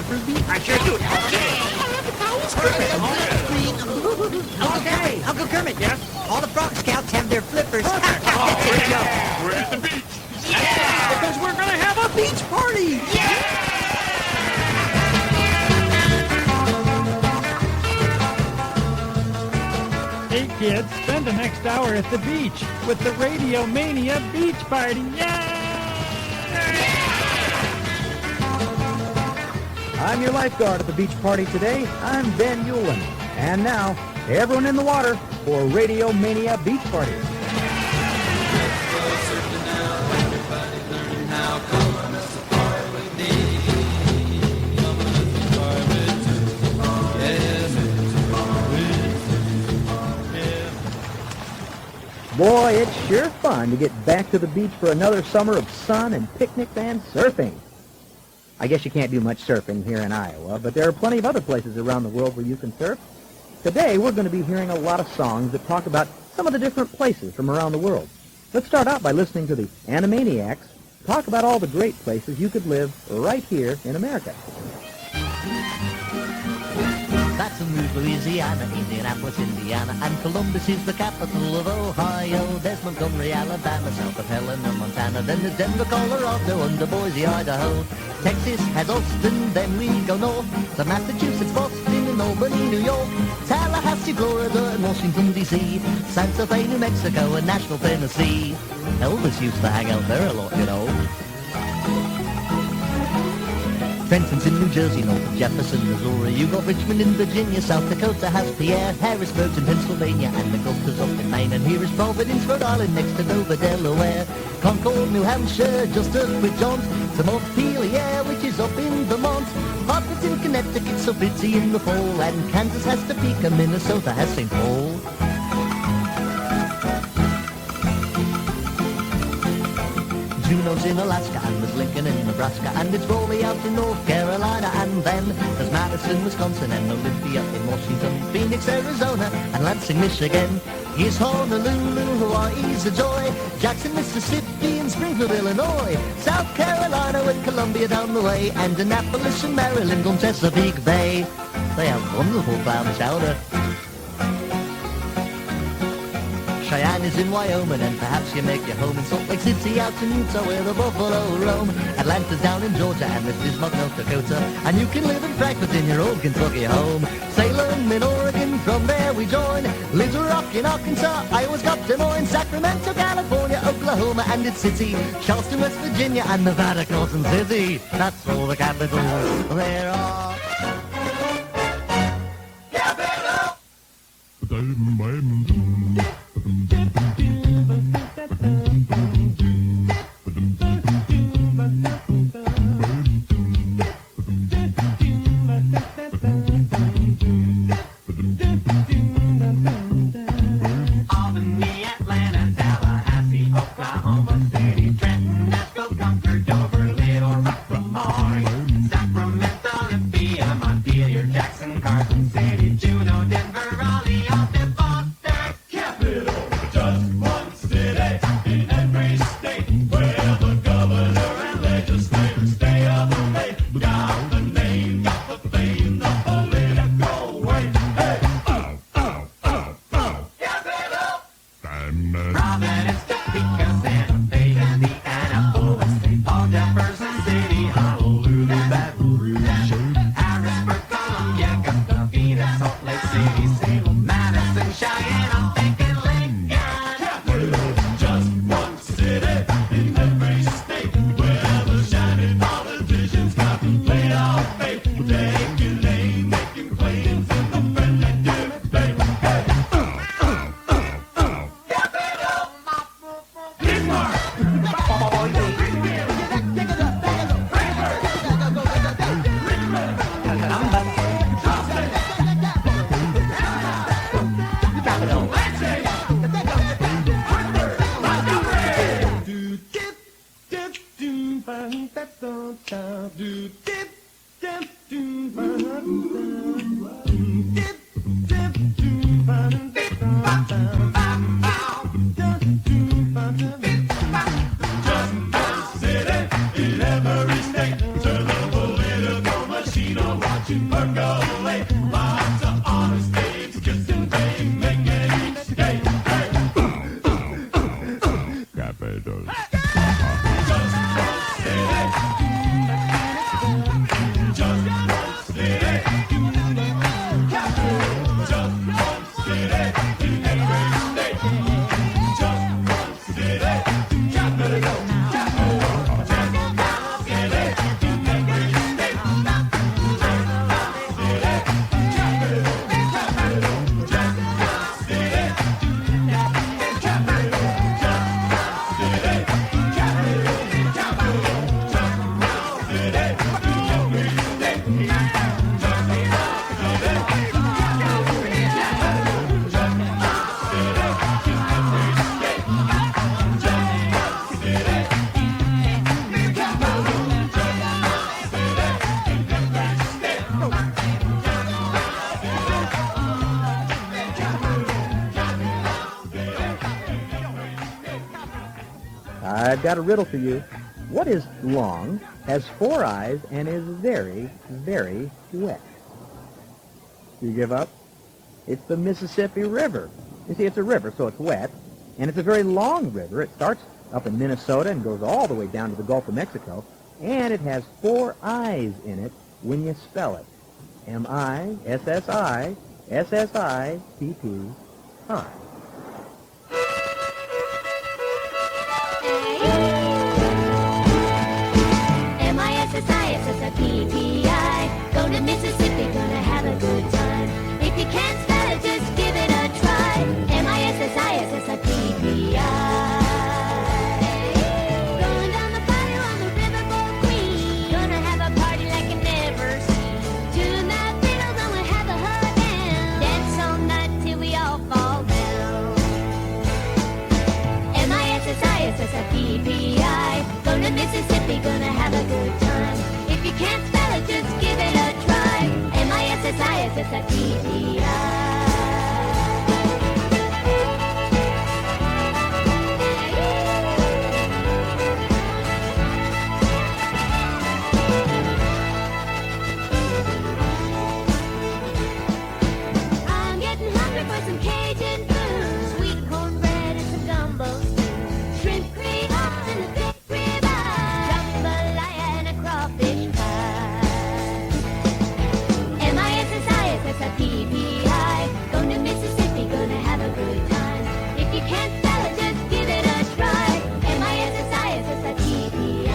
Frisbee? I sure do. Okay. Uncle Kermit. Yes? All the Frog Scouts have their flippers. We're at the beach. Yeah! Because we're going to have a beach party! Hey kids, spend the next hour at the beach with the Radio Mania Beach Party. Yay! I'm your lifeguard at the beach party today. I'm Ben Ulin. And now, everyone in the water for Radio Mania Beach Party. Boy, it's sure fun to get back to the beach for another summer of sun and picnics and surfing. I guess you can't do much surfing here in Iowa, but there are plenty of other places around the world where you can surf. Today, we're going to be hearing a lot of songs that talk about some of the different places from around the world. Let's start out by listening to the Animaniacs talk about all the great places you could live right here in America. Baton Rouge, Louisiana, Indianapolis, Indiana, and Columbus is the capital of Ohio. There's Montgomery, Alabama, south of Helena, Montana. Then there's Denver, Colorado, under Boise, Idaho. Texas has Austin, then we go north to Massachusetts, Boston, and Albany, New York. Tallahassee, Florida, and Washington, D.C. Santa Fe, New Mexico, and Nashville, Tennessee. Elvis used to hang out there a lot, you know. Trenton's in New Jersey, north of Jefferson, Missouri. You got Richmond in Virginia, South Dakota has Pierre. Harrisburg's in Pennsylvania, and Augusta's up in Maine. And here is Providence, Rhode Island, next to Dover, Delaware. Concord, New Hampshire, just a quick jaunt to Montpelier, which is up in Vermont. Hartford's in Connecticut, so busy in the fall. And Kansas has Topeka, Minnesota has St. Paul. Juneau's in Alaska, and there's Lincoln in Nebraska, and it's Raleigh out in North Carolina, and then there's Madison, Wisconsin, and Olympia in Washington, Phoenix, Arizona, and Lansing, Michigan. Here's Honolulu, Hawaii's a joy, Jackson, Mississippi, and Springfield, Illinois, South Carolina with Columbia down the way, and Annapolis and Maryland on Chesapeake Bay. They have wonderful clam chowder. Cheyenne is in Wyoming, and perhaps you make your home in Salt Lake City, out in Utah where the buffalo roam. Atlanta's down in Georgia, and there's Bismarck, North Dakota, and you can live in Frankfort in your old Kentucky home. Salem in Oregon, from there we join. Little Rock in Arkansas, Iowa's got Des Moines, Sacramento, California, Oklahoma and its city, Charleston, West Virginia, and Nevada, Carson City. That's all the capitals there are. Capital! Albany, Atlanta, Tallahassee, Oklahoma City, Trenton, Nashville, Concord, Dover, Little Rock, Moines, Sacramento, Olympia, Montpelier, Jackson, Carson City, Juneau, Denver, Raleigh, out in Boston. Capital, just one city in every state, where the governor and legislators stay up late. Got the name, got the fame, the political weight. Hey, Capital! Providence, Topeka, Santa Fe, Indianapolis, Paul Jefferson City, Honolulu, Baton Rouge, Harrisburg, Columbia, Augusta, Phoenix, Salt Lake City, Salem, Madison, Cheyenne, I'm thinking Lincoln. Capital, just one city in every state, where the shining politicians contemplate our fate. Take your name, making claims in the friendly debate. Hey, Capital! Bismarck! Just one city in every state, turn the political machine on. I've got a riddle for you. What is long, has 4 eyes, and is very, very wet? You give up? It's the Mississippi River. You see, it's a river, so it's wet, and it's a very long river. It starts up in Minnesota and goes all the way down to the Gulf of Mexico, and it has 4 eyes in it when you spell it. M-I-S-S-I-S-S-I-P-P-I. M-I-S-S-I-S-S-I-P-P-I. Go to Mississippi, gonna have a good time. If you can't spell it, just give it a try. M-I-S-S-I-S-S-I-P-P-I. Going down the bayou on the riverboat Queen. Gonna have a party like you never seen. Doing that fiddle, gonna have a hot down. Dance all night till we all fall down. M-I-S-S-I-S-S-I-P-P-I. Going to Mississippi, gonna have a good time. If you can't spell it, just give it a try. M-I-S-S-I-S-S-I-P-P-I. I'm getting hungry for some Cajun food. Sweet cornbread and some gumbo stew. Shrimp cream and a thick ribeye. Jambalaya and a crawfish pie. M-I-S-S-I-S-S-I-P-P-I. Going to Mississippi, gonna have a good time. If you can't spell it, just give it a try. M-I-S-S-I-S-S-I-P-P-I.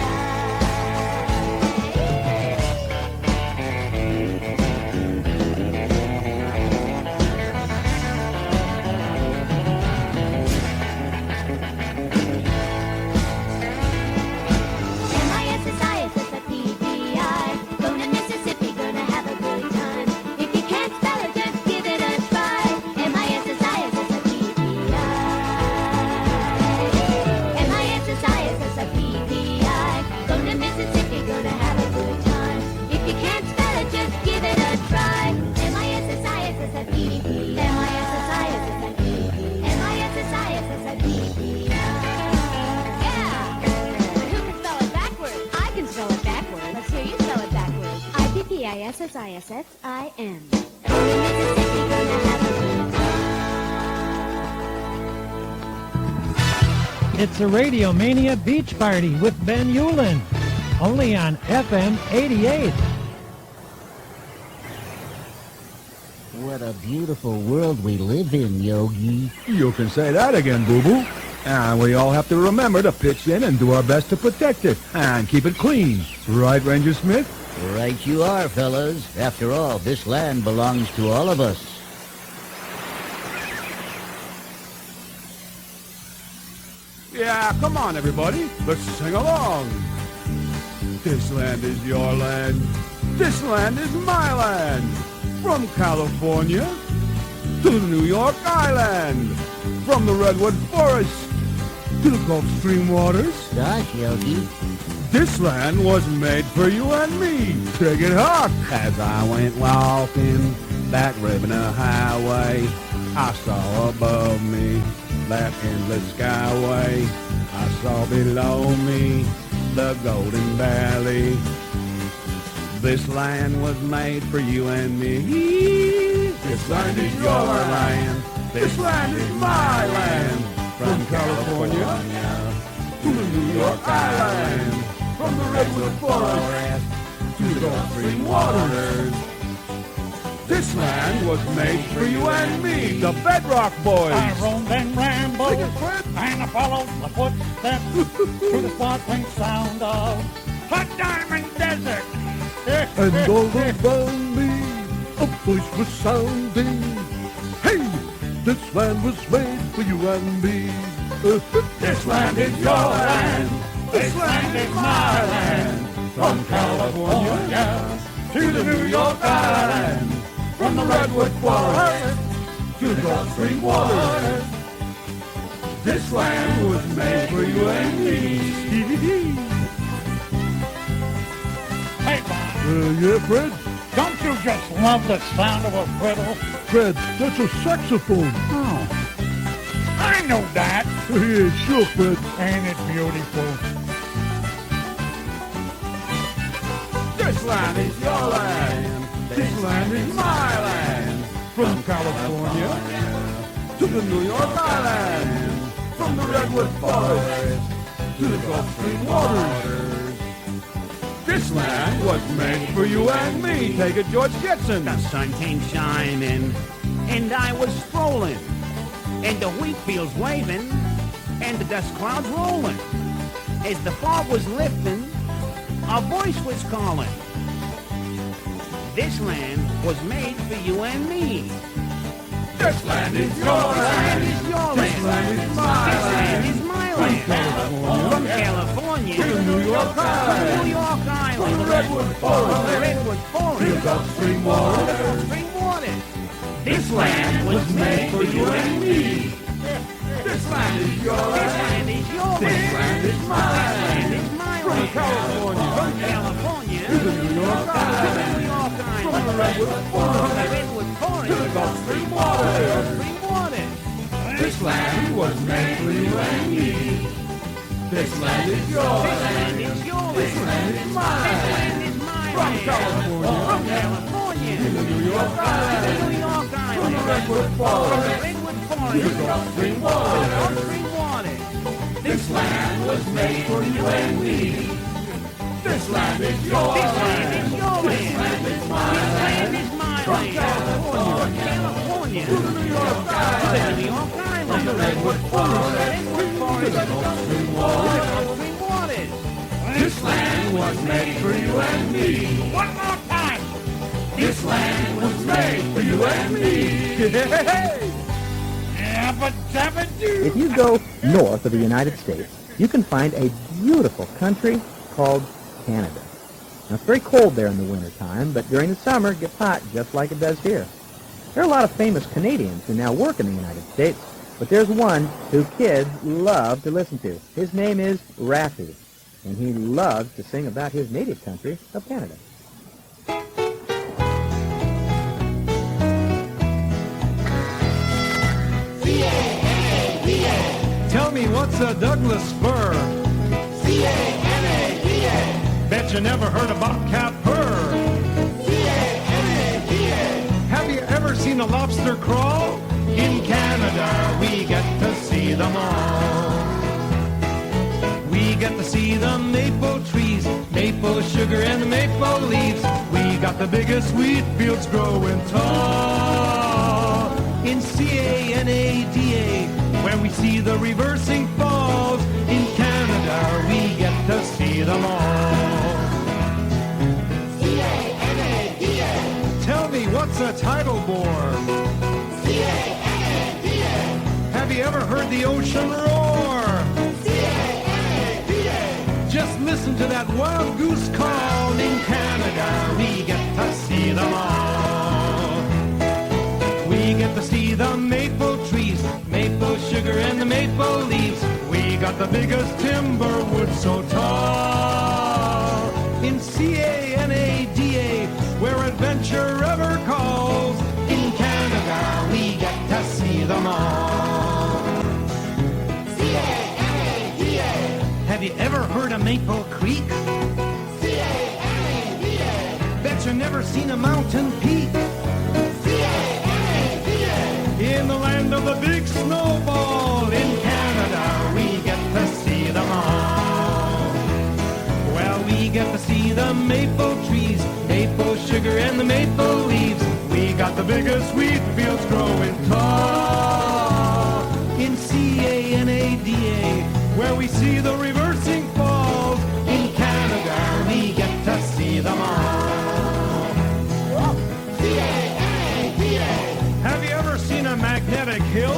M-I-S-S-I-S-S-I-P-P-I. Going to Mississippi, gonna have a good time. If you can't spell it, just give it a try. M-I-S-S-I-S-S-I-P-P-I. M-I-S-S-I-S-S-I-P-P-I. Going to Mississippi, gonna have a good time. If you can't spell it, just give it a try. M-I-S-S-I-S-S-I-P-P-I. M-I-S-S-I-S-S-I-P-P-I. M-I-S-S-I-S-S-I-P-P-I. Yeah! But who can spell it backwards? I can spell it backwards. Let's hear you spell it backwards. I-P-P-I-S-S-I-S-S-I-N. Going to Mississippi, gonna have a good time. It's a Radio Mania Beach Party with Ben Ulin, only on FM 88. What a beautiful world we live in, Yogi. You can say that again, Boo-Boo. And we all have to remember to pitch in and do our best to protect it and keep it clean. Right, Ranger Smith? Right you are, fellas. After all, this land belongs to all of us. Yeah, come on, everybody. Let's sing along. This land is your land. This land is my land. From California to the New York Island. From the Redwood Forest to the Gulf Stream waters. Gosh, Yogi. This land was made for you and me. Take it, Hawk. As I went walking that Ribbon Highway, I saw above me that endless skyway. I saw below me the Golden Valley. This land was made for you and me. This land is your land. This land is my land. From California to the New York Island. From the Redwood Forest to the Gulf Stream waters. This land was made for you and me, the Bedrock Boys. I roamed and rambled, Sing it, Fred. and I followed the footsteps to the sparkling sound of the Diamond Desert. And all the valley, a voice was sounding. Hey, this land was made for you and me. This land is your land. This land is my land. From California to the New York Island. From the Redwood Forest to the Gulf Stream waters. This land was made for you and me. Hey, Bob, Yeah, Fred? don't you just love the sound of a fiddle? Fred, that's a saxophone. Oh, I know that. Yeah, sure, Fred. Ain't it beautiful? This land is your land. This land is my land. From California to the New York Island. From the Redwood Forest to the Gulf Stream waters. This land was made for you and me. Take it, George Jetson. The sun came shining, and I was strolling, and the wheat fields waving, and the dust clouds rolling. As the fog was lifting, a voice was calling. This land was made for you and me. This land is your land. This land is your This land is my This land. land is my land. From California to the New York to Island. New York Island. From the Redwood Forest From the Redwood Forest to the Gulf Stream waters. Gulf Stream waters. This land was made for you and me. This land is your This land. land is your This land. land is my This land. land is my From land. California From California to the New York to the Island. New York From Island. the Redwood From the Forest Redwood Forest to the Gulf Stream waters. Gulf Stream waters. This land was made for you and me. This land is your This land. land is your land. This land is my This land. land is my From land. California From California to the New York to the Island. New York From Island. the Redwood From the Forest Redwood to the Forest Gulf Stream to the waters. Gulf Stream waters. This land was made for you and me. This land is your This land land. is your land. This land is my This land. land is my From land. California From California to the New York to the Island. New York Island. From the Redwood From the Forest Redwood to Forest the to Gulf Stream the waters. Gulf Stream waters. This land was made for you and me. One more time. This land was made for you and me. If you go north of the United States, you can find a beautiful country called Canada. Now, it's very cold there in the wintertime, but during the summer it gets hot just like it does here. There are a lot of famous Canadians who now work in the United States, but there's one who kids love to listen to. His name is Raffi, and he loves to sing about his native country of Canada. Tell me, what's a Douglas fir? C-A-N-A-D-A. Bet you never heard of bobcat purr. C-A-N-A-D-A. Have you ever seen a lobster crawl? In Canada, we get to see them all. We get to see the maple trees, maple sugar and the maple leaves. We got the biggest wheat fields growing tall. In C-A-N-A-D-A, where we see the reversing falls. In Canada, we get to see them all. C-A-N-A-D-A. Tell me, what's a tidal bore? C-A-N-A-D-A. Have you ever heard the ocean roar? C-A-N-A-D-A. Just listen to that wild goose call. In Canada, we get to see them all. We get to see the maple trees, maple sugar and the maple leaves. We got the biggest timber wood so tall. In C-A-N-A-D-A, where adventure ever calls. In Canada, we get to see them all. C-A-N-A-D-A. Have you ever heard of Maple Creek? C-A-N-A-D-A. Bet you never seen a mountain peak. In the land of the big snowball, in Canada, we get to see them all. Well, we get to see the maple trees, maple sugar and the maple leaves. We got the biggest wheat fields growing tall. In C-A-N-A-D-A, where we see the reversing falls. In Canada, we get to see them all. C-A-N-A-D-A. Have you ever seen a magnetic hill?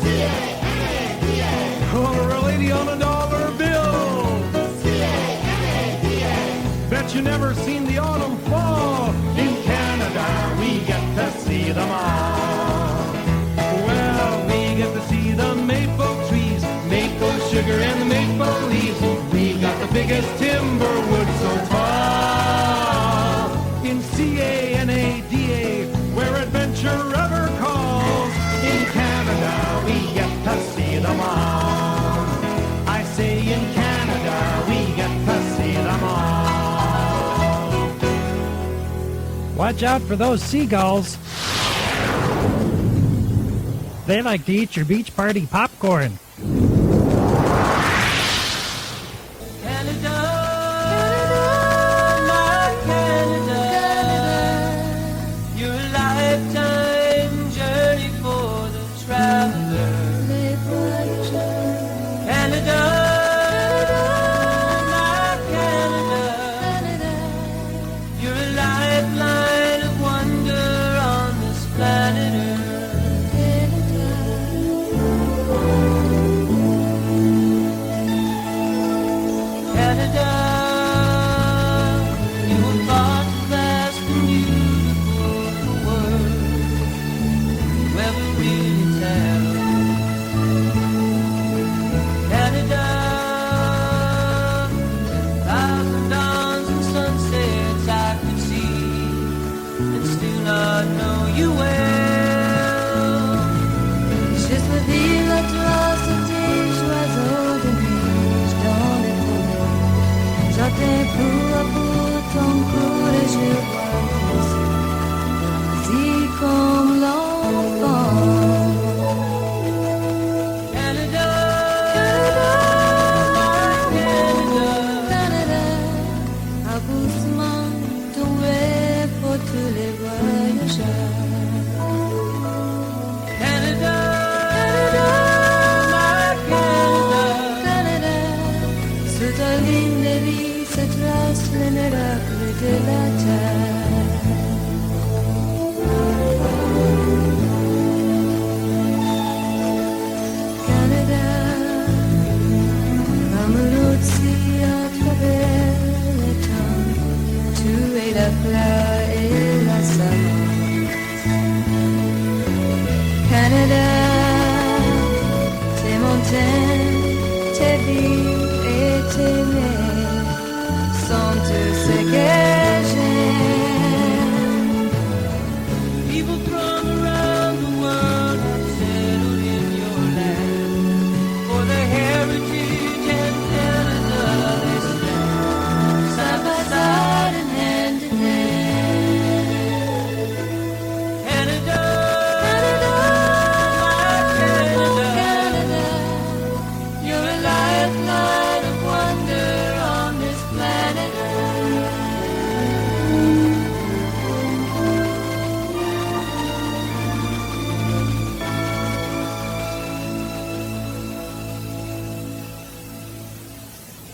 C-A-N-A-D-A. Or a lady on a dollar bill? C-A-N-A-D-A. Bet you never seen the autumn fall. In Canada, we get to see them all. Well, we get to see the maple trees, maple sugar and the maple leaves. We got the biggest timber wood so tall. In C-A-N-A-D-A, where adventure ever calls. In Canada, we get to see them all. Watch out for those seagulls. They like to eat your beach party popcorn.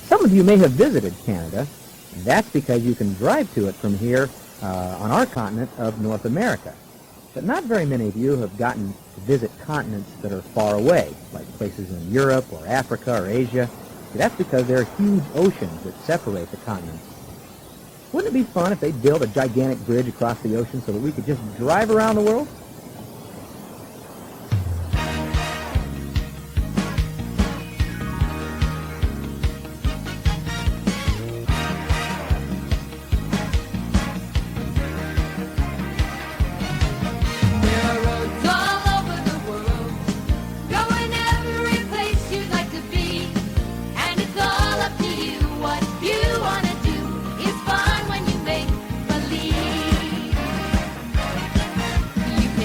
Some of you may have visited Canada. That's because you can drive to it from here on our continent of North America. But not very many of you have gotten to visit continents that are far away, like places in Europe or Africa or Asia. That's because there are huge oceans that separate the continents. Wouldn't it be fun if they built a gigantic bridge across the ocean so that we could just drive around the world? You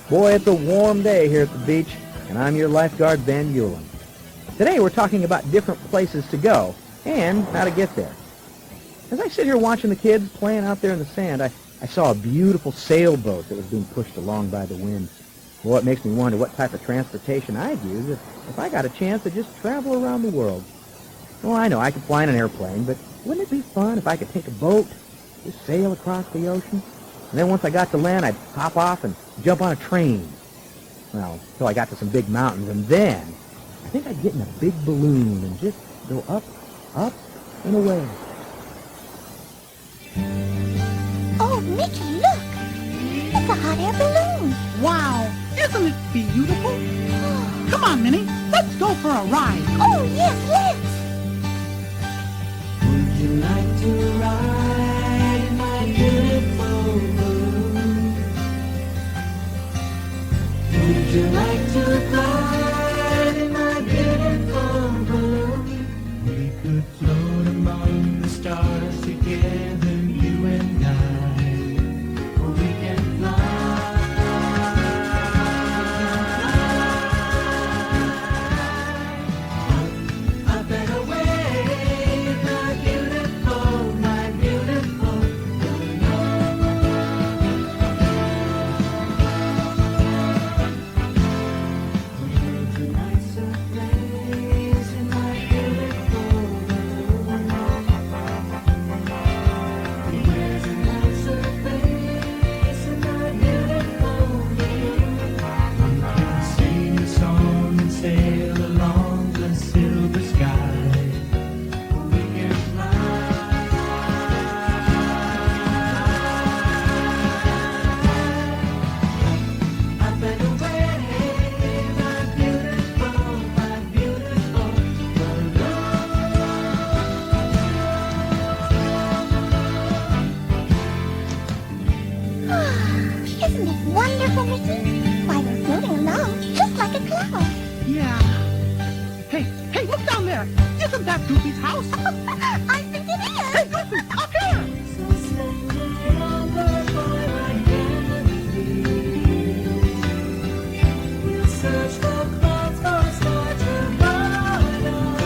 Boy, it's a warm day here at the beach, and I'm your lifeguard, Ben Ulin. Today we're talking about different places to go and how to get there. As I sit here watching the kids playing out there in the sand, I saw a beautiful sailboat that was being pushed along by the wind. Well, it makes me wonder what type of transportation I'd use if I got a chance to just travel around the world. Well, I know I could fly in an airplane, but wouldn't it be fun if I could take a boat, just sail across the ocean? And then once I got to land, I'd hop off and jump on a train. Well, until I got to some big mountains, and then I think I'd get in a big balloon and just go up, up, and away. Oh, Mickey, look! It's a hot air balloon. Wow, isn't it beautiful? Come on, Minnie, let's go for a ride. Oh, yes, let's! Would you like to ride in my beautiful balloon? Would you like to glide in my beautiful balloon? We could float among the stars together, you and I. Or we can fly up and away, my beautiful tonight's a place in my beautiful balloon. There's a nicer place in my beautiful balloon. We can sing a song and sail along the silver sky. We can fly up and away, my beautiful balloon. Isn't it wonderful, Mickey? Why, we're floating along just like a cloud. Yeah. Hey, look down there. Isn't that Goofy's house? I think it is. Hey, Goofy, up here. So send me over, boy, I can't leave. We'll search for clouds for stars to guide us.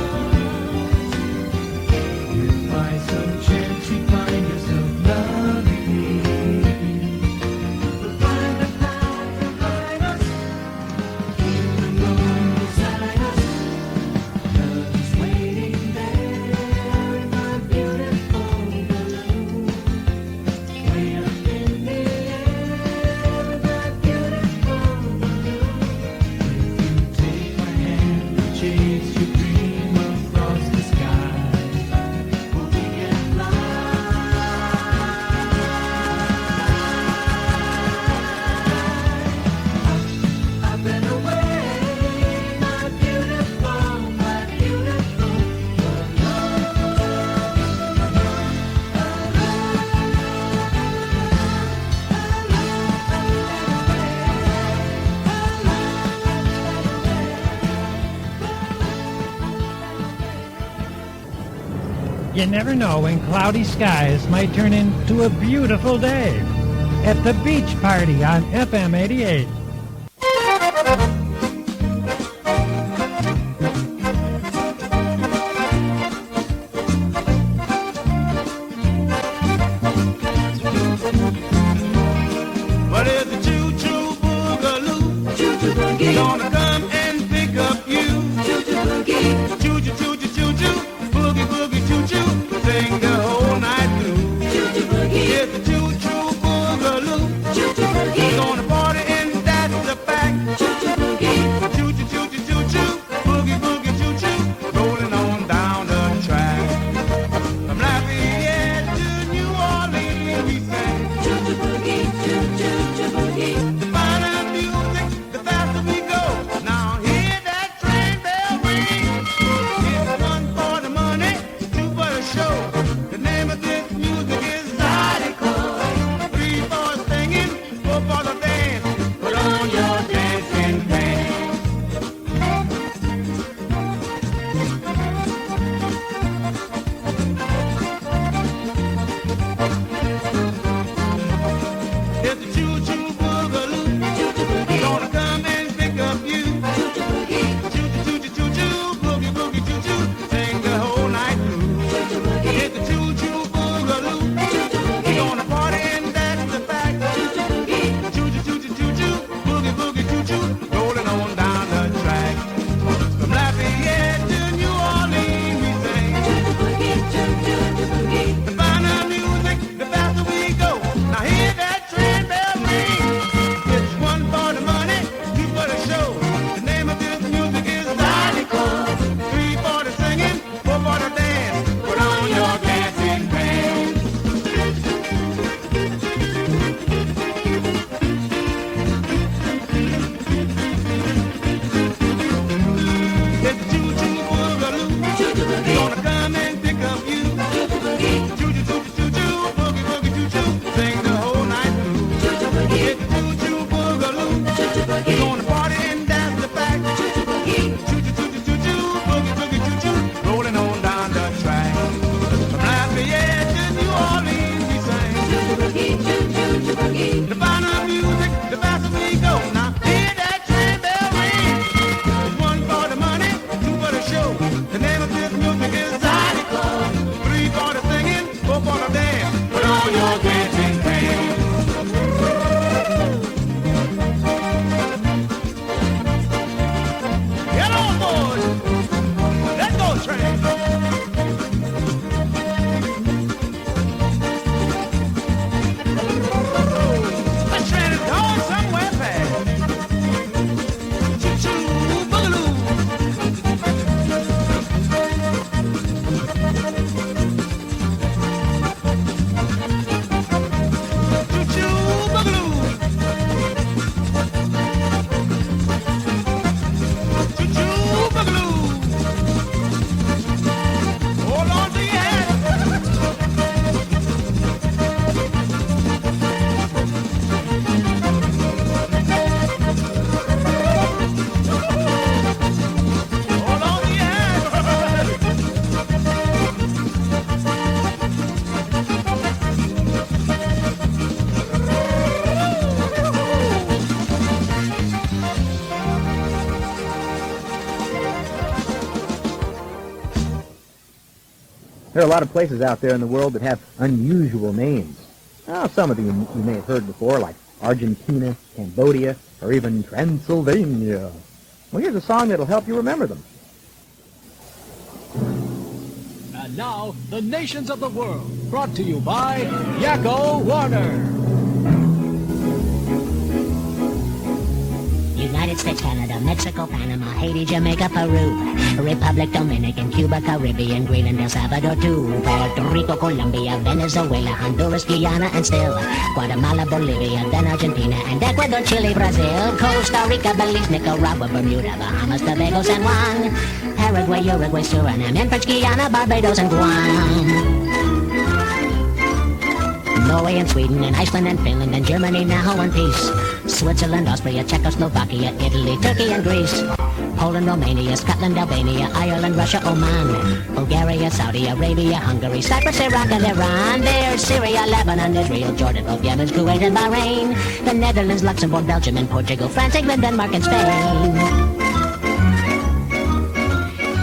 If by some chance you find yourself loving me, we'll find the clouds behind us. Keep the moon beside us. Love is waiting there in my beautiful balloon. Way up in the air in my beautiful balloon. If you take my hand and chase your dream across the sky, well, we can fly up and away, my beautiful You never know when cloudy skies might turn into a beautiful day. At the beach party on FM 88. What is the choo-choo boogaloo? Choo-choo boogie. Gonna come and pick up you. Choo-choo boogie. Choo-choo, choo-choo, choo-choo. Boogie, boogie, choo-choo. Sing the whole night through. Choo-choo boogie. It's the choo-choo boogaloo. Choo-choo boogie. Gonna party and that's the fact. Choo-choo boogie. There are a lot of places out there in the world that have unusual names. Oh, some of them you may have heard before, like Argentina, Cambodia, or even Transylvania. Well, here's a song that'll help you remember them. And now, the nations of the world, brought to you by Yakko Warner. United States, Canada, Mexico, Panama, Haiti, Jamaica, Peru, Republic, Dominican, Cuba, Caribbean, Greenland, El Salvador, too, Puerto Rico, Colombia, Venezuela, Honduras, Guyana, and still Guatemala, Bolivia, then Argentina, and Ecuador, Chile, Brazil, Costa Rica, Belize, Nicaragua, Bermuda, Bahamas, Tobago, San Juan, Paraguay, Uruguay, Suriname, and French Guiana, Barbados, and Guam. Norway and Sweden and Iceland and Finland and Germany now in peace. Switzerland, Austria, Czechoslovakia, Italy, Turkey and Greece. Poland, Romania, Scotland, Albania, Ireland, Russia, Oman. Bulgaria, Saudi Arabia, Hungary, Cyprus, Iraq and Iran. There's Syria, Lebanon, Israel, Jordan, both Yemen, Kuwait and Bahrain. The Netherlands, Luxembourg, Belgium and Portugal, France, England, Denmark and Spain.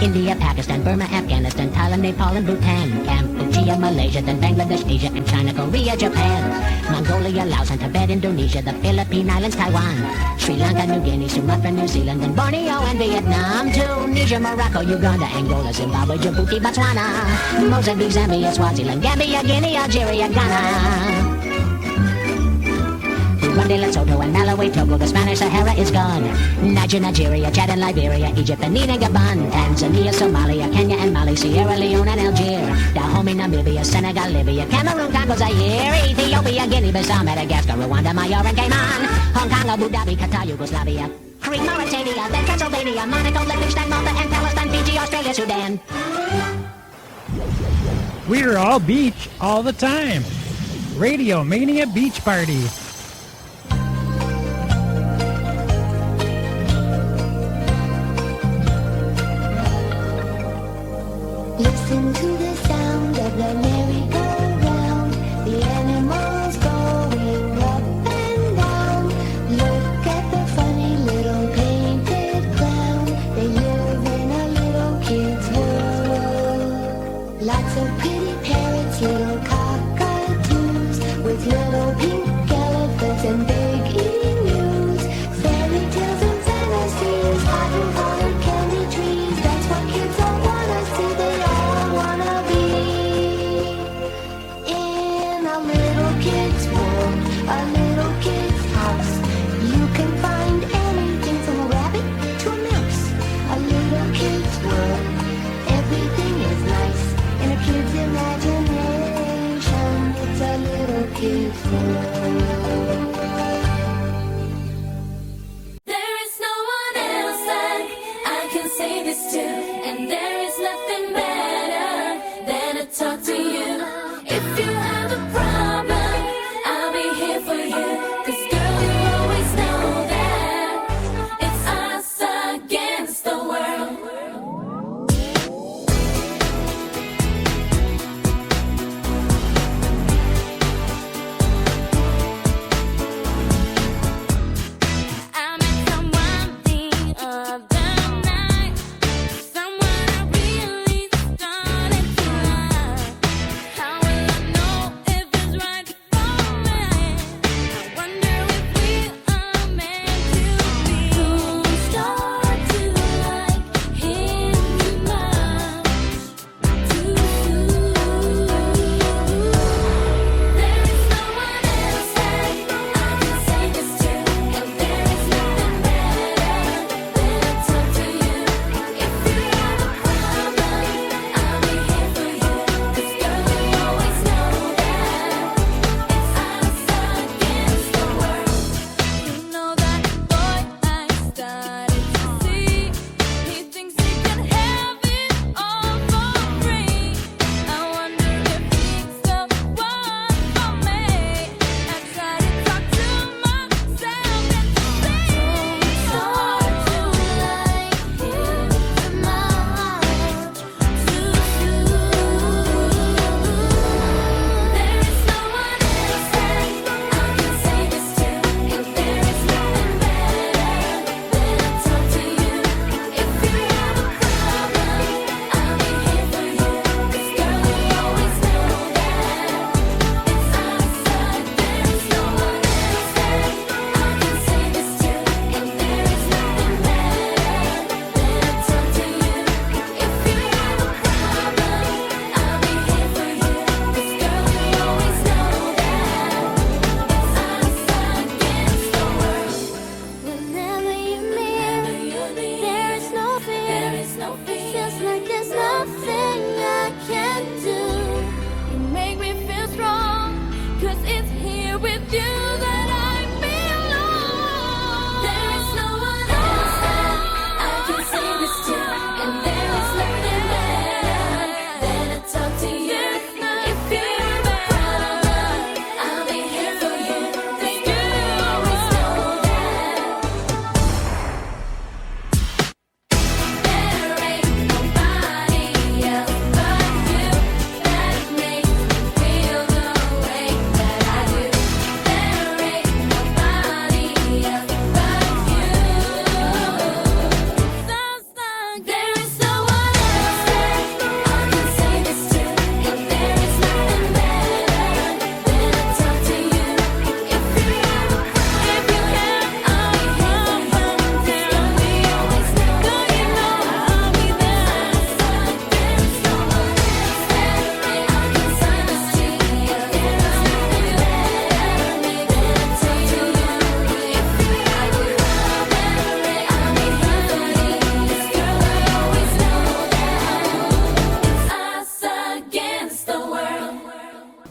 India, Pakistan, Burma, Afghanistan, Thailand, Nepal, and Bhutan, Cambodia, Malaysia, then Bangladesh, Asia, and China, Korea, Japan, Mongolia, Laos, and Tibet, Indonesia, the Philippine Islands, Taiwan, Sri Lanka, New Guinea, Sumatra, New Zealand, then Borneo, and Vietnam, Tunisia, Morocco, Uganda, Angola, Zimbabwe, Djibouti, Botswana, Mozambique, Zambia, Swaziland, Gambia, Guinea, Algeria, Ghana. Burundi, Lesotho, and Malawi, Togo, the Spanish Sahara is gone. Niger, Nigeria, Chad and Liberia, Egypt, Benin and Gabon, Tanzania, Somalia, Kenya and Mali, Sierra Leone and Algeria, Dahomey, Namibia, Senegal, Libya, Cameroon, Congo, Zaire, Ethiopia, Guinea-Bissau, Madagascar, Rwanda, Major and Cayman, Hong Kong, Abu Dhabi, Qatar, Yugoslavia, Crete, Mauritania, then Transylvania, Monaco, Liechtenstein, Malta, and Palestine, Fiji, Australia, Sudan. We're all beach all the time. Radio Mania Beach Party. Listen to the sound of the merry-go-round, the animals going up and down. Look at the funny little painted clown. They live in a little kid's world. Lots of pretty parrots, little cockatoos, with little pink elephants and big emus. Fairy tales and fantasies, cotton-colored candy trees. That's what kids all wanna see. They all wanna be in a little kid's world, a little kid's house. You can find anything from a rabbit to a mouse. A little kid's world, everything is nice in a kid's imagination.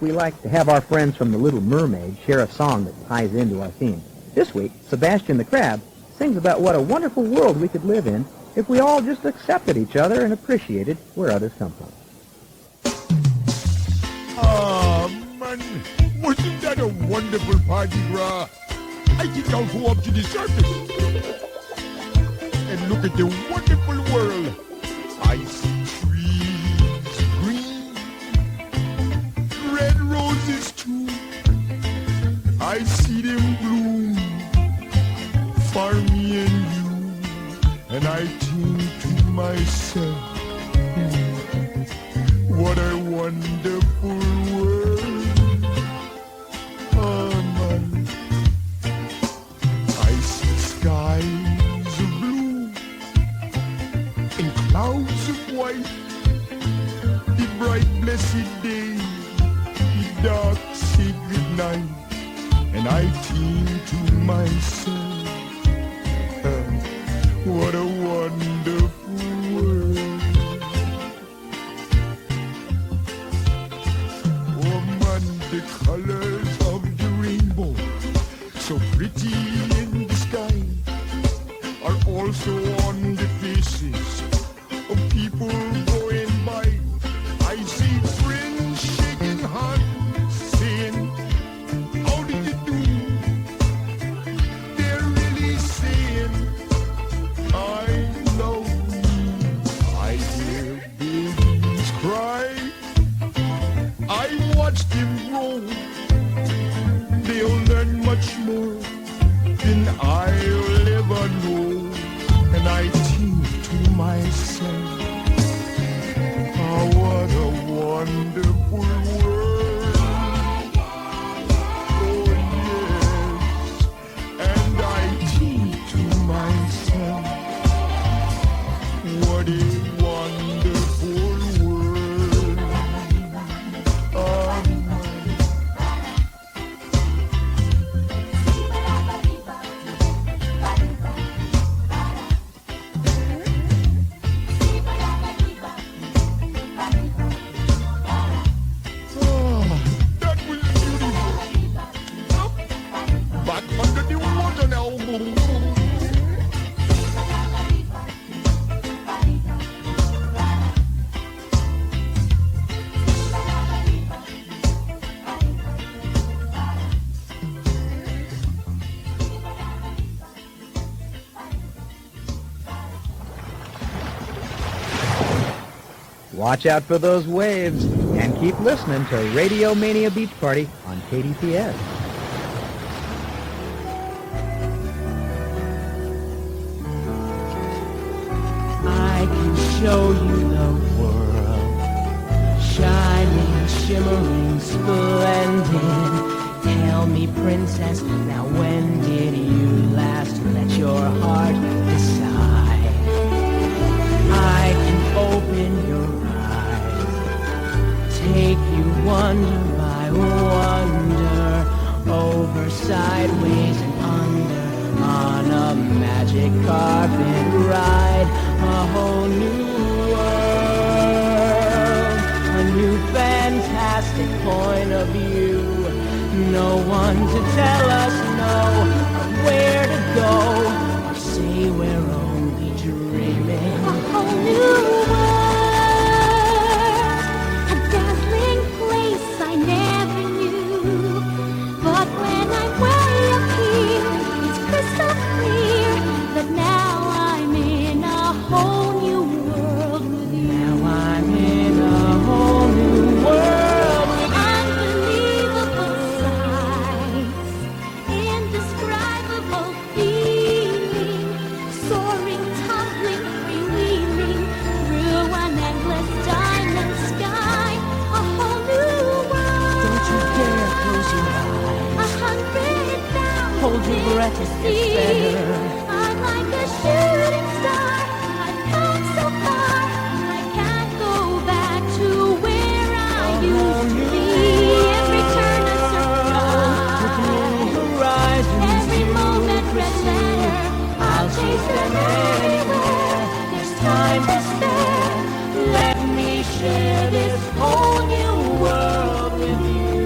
we like to have our friends from the Little Mermaid share a song that ties into our theme. This week, Sebastian the Crab sings about what a wonderful world we could live in if we all just accepted each other and appreciated where others come from. Ah, man, wasn't that a wonderful party, brah? I think I'll go up to the surface and look at the wonderful world. I see trees green, red roses too. I see them bloom for me and you, and I think to myself, what a wonderful world. Oh, man. I see skies of blue and clouds of white, the bright blessed day, the dark sacred night, and I think to myself, what a wonderful world. Oh man, the colors of the rainbow, so pretty in the sky, are also on the faces of people going by. I see friends shaking hands, saying, how did you do? They're really saying, I love you. I hear babies cry, I watch them grow. They'll learn much more than I'll ever know. And I think to myself, oh, what a wonderful world. Oh yes. And I think to myself, what a wonderful world. That was beautiful. Back under the water now. Watch out for those waves, and keep listening to Radio Mania Beach Party on KDPS. I can show you the world, shining, shimmering, splendid. Tell me, princess, now when did you last let your heart decide? I can open your eyes, take you wonder by wonder, over, sideways, and under, on a magic carpet ride, a whole new world, a new fantastic point of view. No one to tell us no, or where to go, or say we're only dreaming. A whole new world, a dazzling place I never knew. But when I'm way up here, it's crystal clear that now I'm in a whole new world with you. Now I'm in a whole new world with you. Unbelievable sights, indescribable feeling, soaring, tumbling, freewheeling through an endless diamond sky. A whole new world. Don't you dare close your eyes. 100,000 Hold your breath, it gets better. I'm like a shooting star. I've come so far. I can't go back to where I used to be. Every turn a surprise. Every moment red letter. I'll chase them anywhere. There's time to spare. Let me share this whole new world with you.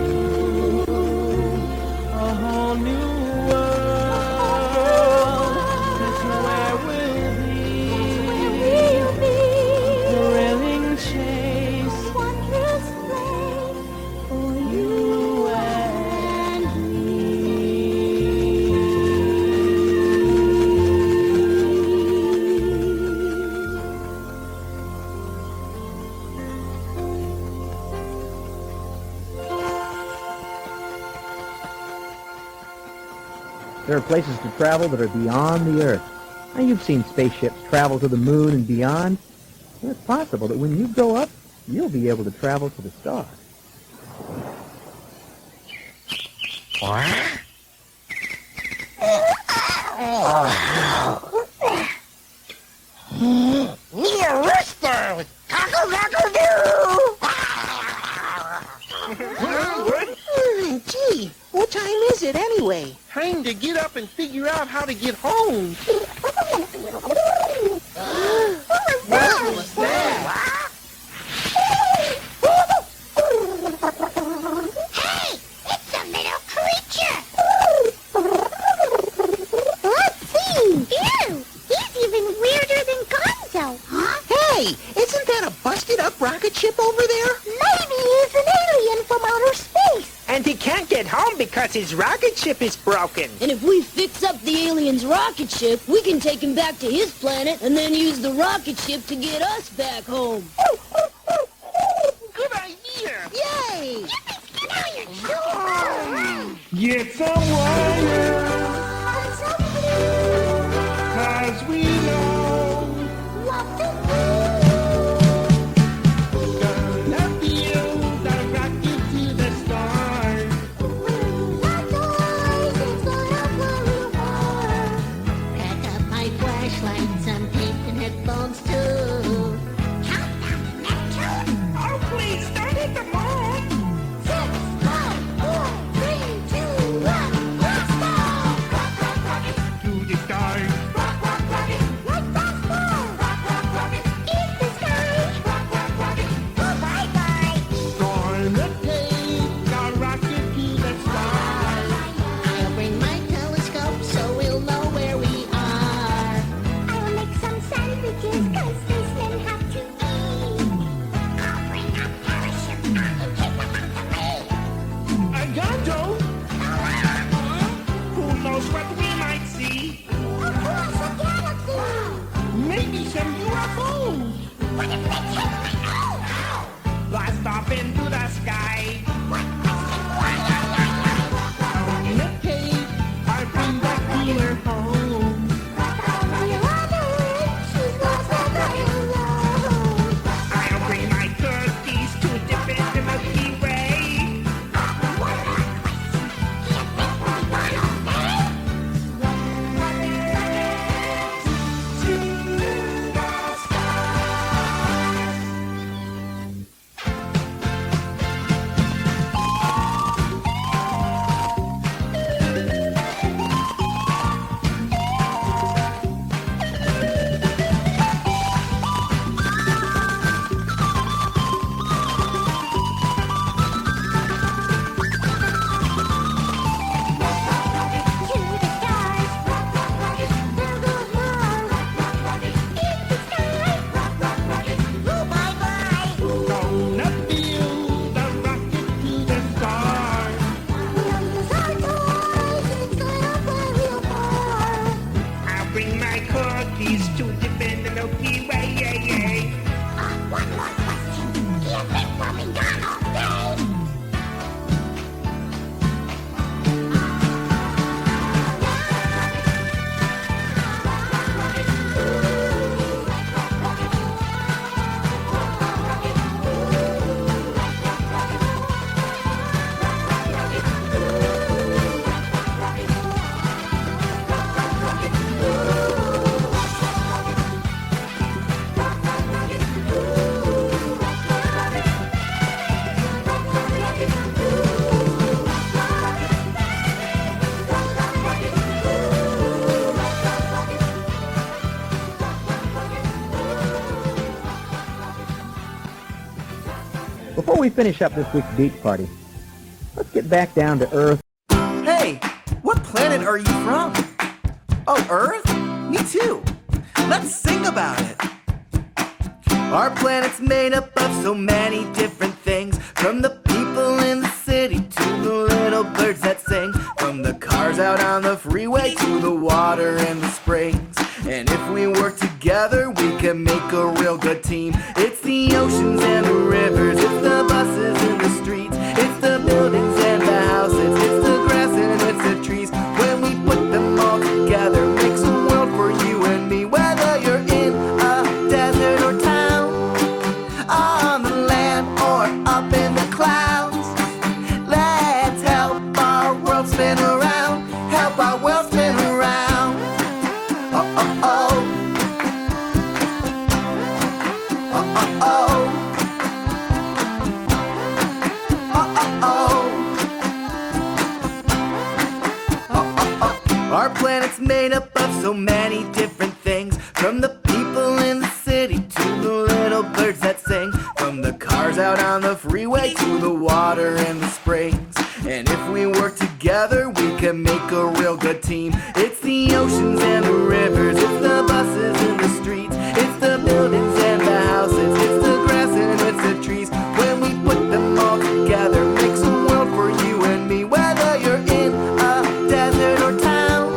There are places to travel that are beyond the Earth. Now, you've seen spaceships travel to the moon and beyond. Well, it's possible that when you grow up, you'll be able to travel to the stars. Me a rooster! Cockle-cockle-doo! Gee, what time is it anyway? Time to get up and figure out how to get home. What was that? Hey! It's a little creature! Let's see! Ew! He's even weirder than Gonzo! Huh? Hey, isn't that a busted-up rocket ship over there? Maybe he's an alien from outer space! And he can't get home because his rocket ship is broken. And if we fix up the alien's rocket ship, we can take him back to his planet and then use the rocket ship to get us back home. Good idea! Yay! Get some wire, 'cause we know gonna build a rocket to the stars. Pack up my flashlights, I'm taking headphones too. Oh, please, start at the moon! 6, 5, 4, 3, 2, 1, let's go! Rock, rock, rocket! To the stars. Rock, rock, rocket! Like fastball! Rock, rock, rocket! In the sky! Rock, rock, rocket! Oh, bye-bye! Gonna take a rocket to the stars. I'll bring my telescope so we'll know where we are. I'll make some sandwiches 'cause spacemen have to eat. I'll bring a parachute. I'll take them up to me. A Gonzo? Who knows what we might see? Across the galaxy! Maybe some UFOs. What if they take me? Ow! Blast off into the sky. On the tape, I bring back cooler home. I'll bring my cookies to dip in the Milky Way. Gonna build a rocket to the stars. I'll bring my cookies to dip in the Milky Way. Yeah, yeah. One more question. Do you think we'll be gone all day? Before we finish up this week's beach party, let's get back down to Earth. Hey, what planet are you from? Oh, Earth? Me too. Let's sing about it. Our planet's made up of so many different things, from the people in the city to the little birds that sing, from the cars out on the freeway to the water in the springs. And if we work together, we can make a real good team. It's the oceans and the rivers, it's the buses and the streets, it's the buildings and the houses, it's the grass and it's the trees. When we put them that's made up of so many different things. From the people in the city to the little birds that sing. From the cars out on the freeway to the water in the springs. And if we work together, we can make a real good team. It's the oceans and the rivers, it's the buses and the streets, it's the buildings and the houses, it's the grass and it's the trees. When we put them all together, makes a world for you and me. Whether you're in a desert or town,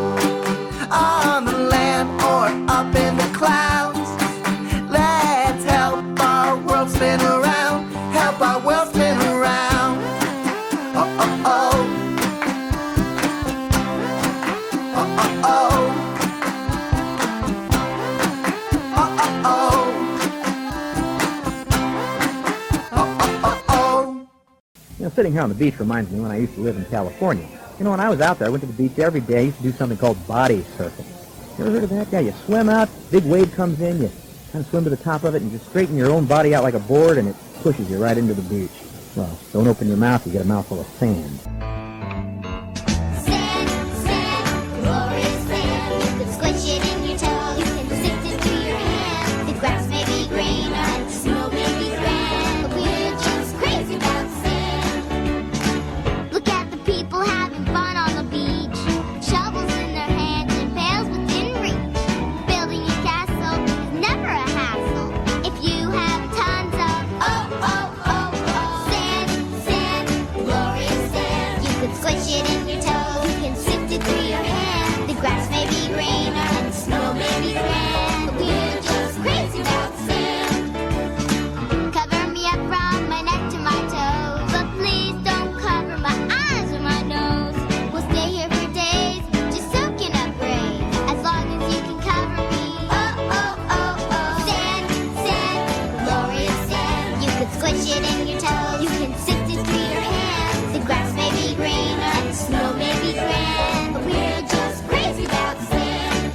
on the land or up in the clouds, let's help our world spin around, help our world spin around. Oh, oh, oh. Oh, oh, oh. Oh, oh, oh. Oh, oh, oh. You know, sitting here on the beach reminds me when I used to live in California. You know, when I was out there, I went to the beach every day. I used to do something called body surfing. You ever heard of that? Yeah, you swim out, big wave comes in, you kind of swim to the top of it, and you just straighten your own body out like a board, and it pushes you right into the beach. Well, don't open your mouth, you get a mouthful of sand. Sand, sand, glorious sand. You can squish it in your toe, you can sift it through your hand. The grass may be green or the snow may be grand, but we're just crazy about sand. Look at the people having fun on the beach. Shovels in their hands and pails within reach. Building a castle is never a hassle if you have tons of sand, sand, glorious sand. You can squish it in your toe, you can sift it through your hand. The grass may be greener and the snow may be grand, but we're just crazy about sand. Cover me up from my neck to my toes, but please don't cover my eyes or my nose. We'll stay here for days, just soaking up rays, as long as you can cover me. Sand, sand, glorious sand. You can squish it in your toes, you can sift it through your hands. The grass may be greener and the snow may be grand, but we're just crazy about sand.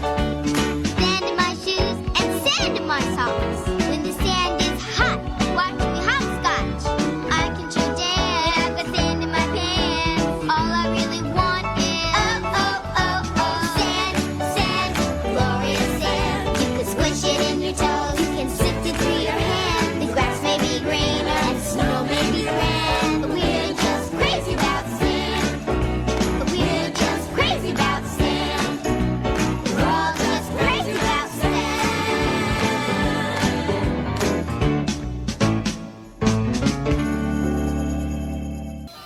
Sand in my shoes and sand in my socks. When the sand is hot, watch me hopscotch. I can sure dance, I've got sand in my pants. All I really want is sand, sand, glorious sand. You can squish it in your toes, you can sift it through your hand. The grass may be greener and the snow may be grand, but we're just crazy about sand. But we're just crazy about sand. We're all just crazy about sand.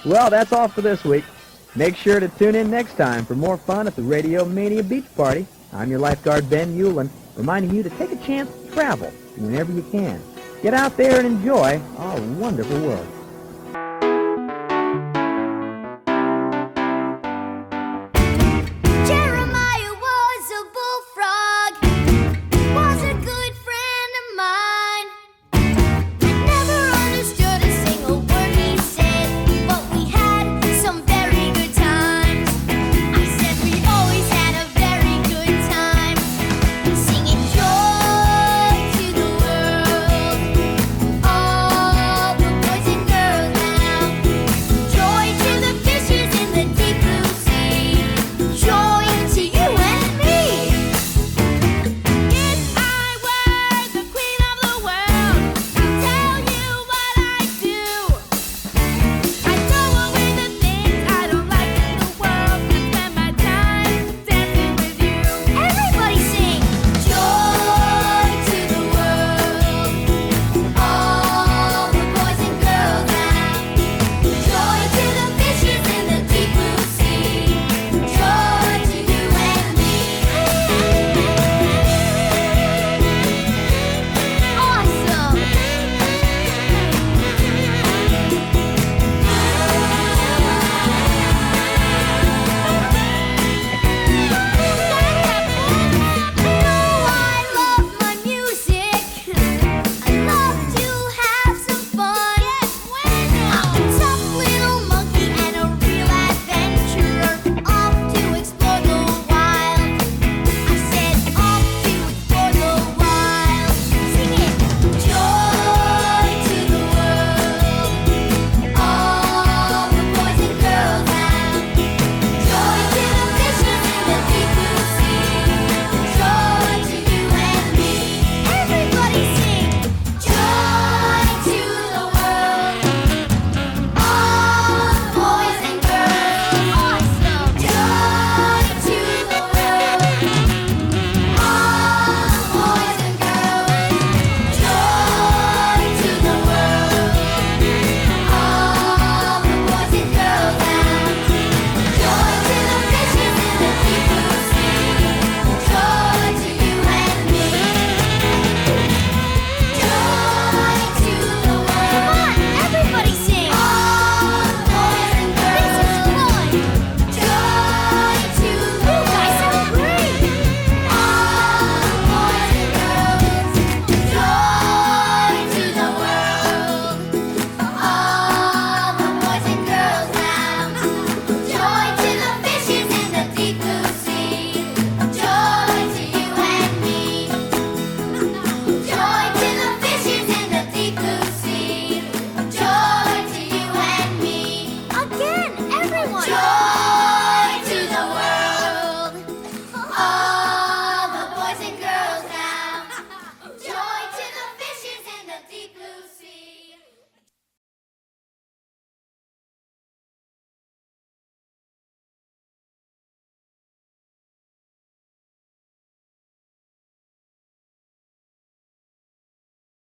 Well, that's all for this week. Make sure to tune in next time for more fun at the Radio Mania Beach Party. I'm your lifeguard, Ben Ulin, reminding you to take a chance to travel whenever you can. Get out there and enjoy our wonderful world.